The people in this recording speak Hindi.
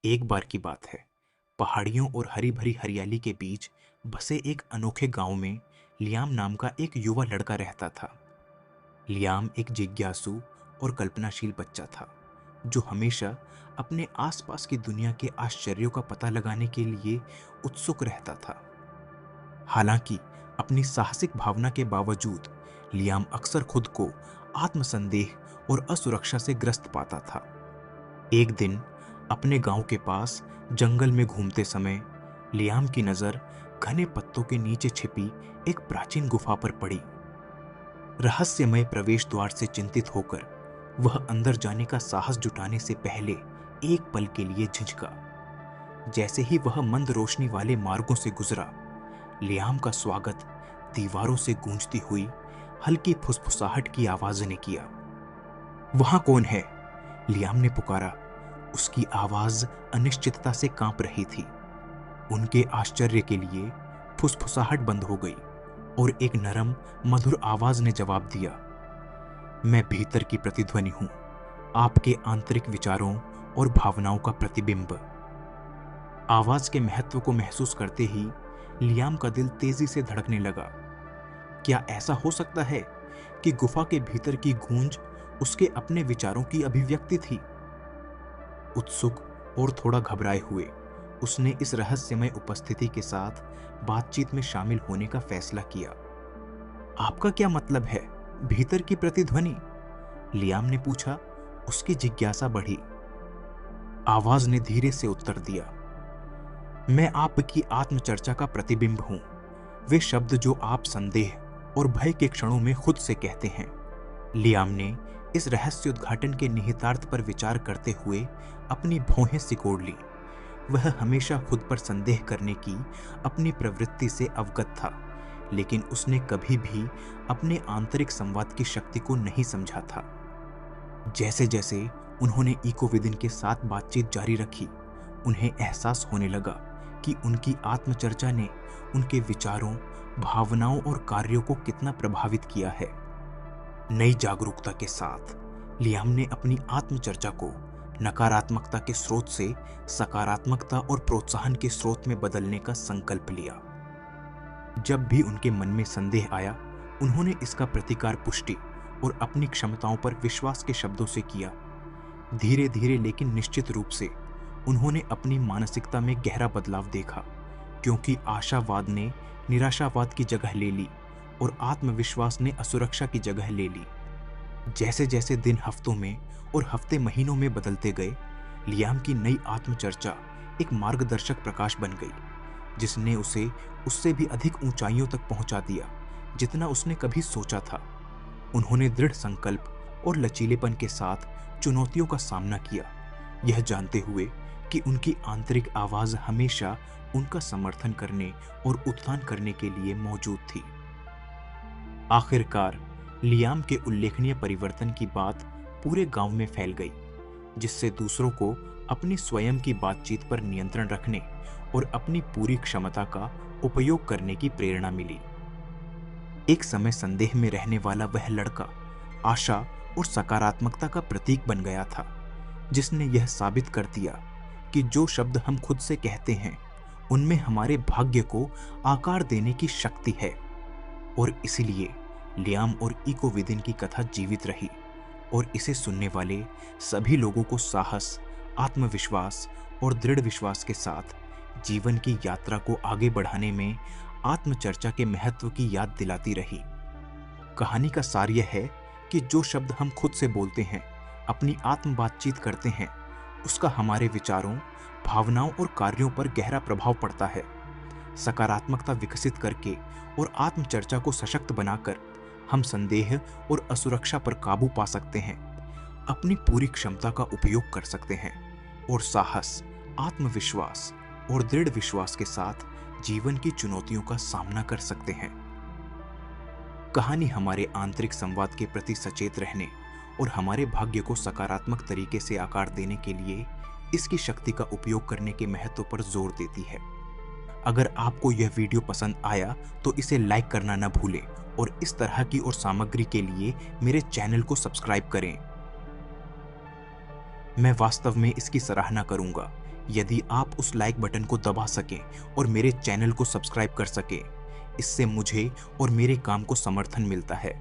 एक बार की बात है। पहाड़ियों और हरी भरी हरियाली के बीच बसे एक अनोखे गांव में लियाम नाम का एक युवा लड़का रहता था। लियाम एक जिज्ञासु और कल्पनाशील बच्चा था जो हमेशा अपने आसपास की दुनिया के आश्चर्यों का पता लगाने के लिए उत्सुक रहता था। हालांकि अपनी साहसिक भावना के बावजूद लियाम अक्सर खुद को आत्मसंदेह और असुरक्षा से ग्रस्त पाता था। एक दिन अपने गांव के पास जंगल में घूमते समय लियाम की नजर घने पत्तों के नीचे छिपी एक प्राचीन गुफा पर पड़ी। रहस्यमय प्रवेश द्वार से चिंतित होकर वह अंदर जाने का साहस जुटाने से पहले एक पल के लिए झिझका। जैसे ही वह मंद रोशनी वाले मार्गों से गुजरा, लियाम का स्वागत दीवारों से गूंजती हुई हल्की फुसफुसाहट की आवाज ने किया। वहां कौन है? लियाम ने पुकारा। उसकी आवाज अनिश्चितता से कांप रही थी। उनके आश्चर्य के लिए फुसफुसाहट बंद हो गई और एक नरम मधुर आवाज ने जवाब दिया, मैं भीतर की प्रतिध्वनि हूं, आपके आंतरिक विचारों और भावनाओं का प्रतिबिंब। आवाज के महत्व को महसूस करते ही लियाम का दिल तेजी से धड़कने लगा। क्या ऐसा हो सकता है कि गुफा के भीतर की गूंज उसके अपने विचारों की अभिव्यक्ति थी? उत्सुक और थोड़ा घबराए हुए उसने इस रहस्यमय उपस्थिति के साथ बातचीत में शामिल होने का फैसला किया। आपका क्या मतलब है, भीतर की प्रतिध्वनि? लियाम ने पूछा। उसकी जिज्ञासा बढ़ी। आवाज ने धीरे से उत्तर दिया, मैं आपकी आत्मचर्चा का प्रतिबिंब हूं, वे शब्द जो आप संदेह और भय के क्षणों में खुद से कहते हैं। लियाम ने इस रहस्योद्घाटन के निहितार्थ पर विचार करते हुए अपनी भौहें सिकोड़ ली। वह हमेशा खुद पर संदेह करने की अपनी प्रवृत्ति से अवगत था, लेकिन उसने कभी भी अपने आंतरिक संवाद की शक्ति को नहीं समझा था। जैसे जैसे उन्होंने इकोविदिन के साथ बातचीत जारी रखी, उन्हें एहसास होने लगा कि उनकी आत्मचर्चा ने उनके विचारों, भावनाओं और कार्यों को कितना प्रभावित किया है। नई जागरूकता के साथ लियाम ने अपनी आत्मचर्चा को नकारात्मकता के स्रोत से सकारात्मकता और प्रोत्साहन के स्रोत में बदलने का संकल्प लिया। जब भी उनके मन में संदेह आया, उन्होंने इसका प्रतिकार पुष्टि और अपनी क्षमताओं पर विश्वास के शब्दों से किया। धीरे धीरे लेकिन निश्चित रूप से उन्होंने अपनी मानसिकता में गहरा बदलाव देखा, क्योंकि आशावाद ने निराशावाद की जगह ले ली और आत्मविश्वास ने असुरक्षा की जगह ले ली। जैसे जैसे दिन हफ्तों में और हफ्ते महीनों में बदलते गए, लियाम की नई आत्मचर्चा एक मार्गदर्शक प्रकाश बन गई, जिसने उसे उससे भी अधिक ऊंचाइयों तक पहुंचा दिया जितना उसने कभी सोचा था। उन्होंने दृढ़ संकल्प और लचीलेपन के साथ चुनौतियों का सामना किया, यह जानते हुए कि उनकी आंतरिक आवाज हमेशा उनका समर्थन करने और उत्थान करने के लिए मौजूद थी। आखिरकार लियाम के उल्लेखनीय परिवर्तन की बात पूरे गांव में फैल गई, जिससे दूसरों को अपनी स्वयं की बातचीत पर नियंत्रण रखने और अपनी पूरी क्षमता का उपयोग करने की प्रेरणा मिली। एक समय संदेह में रहने वाला वह लड़का आशा और सकारात्मकता का प्रतीक बन गया था, जिसने यह साबित कर दिया कि जो शब्द हम खुद से कहते हैं, उनमें हमारे भाग्य को आकार देने की शक्ति है। और इसीलिए लियाम और इकोविदिन की कथा जीवित रही और इसे सुनने वाले सभी लोगों को साहस, आत्मविश्वास और दृढ़ विश्वास के साथ जीवन की यात्रा को आगे बढ़ाने में आत्मचर्चा के महत्व की याद दिलाती रही। कहानी का सार यह है कि जो शब्द हम खुद से बोलते हैं, अपनी आत्म बातचीत करते हैं, उसका हमारे विचारों, भावनाओं और कार्यों पर गहरा प्रभाव पड़ता है। सकारात्मकता विकसित करके और आत्मचर्चा को सशक्त बनाकर हम संदेह और असुरक्षा पर काबू पा सकते हैं, अपनी पूरी क्षमता का उपयोग कर सकते हैं और साहस, आत्मविश्वास और दृढ़ विश्वास के साथ जीवन की चुनौतियों का सामना कर सकते हैं। कहानी हमारे आंतरिक संवाद के प्रति सचेत रहने और हमारे भाग्य को सकारात्मक तरीके से आकार देने के लिए इसकी शक्ति का उपयोग करने के महत्व पर जोर देती है। अगर आपको यह वीडियो पसंद आया तो इसे लाइक करना न भूलें और इस तरह की और सामग्री के लिए मेरे चैनल को सब्सक्राइब करें। मैं वास्तव में इसकी सराहना करूंगा, यदि आप उस लाइक बटन को दबा सकें और मेरे चैनल को सब्सक्राइब कर सकें, इससे मुझे और मेरे काम को समर्थन मिलता है।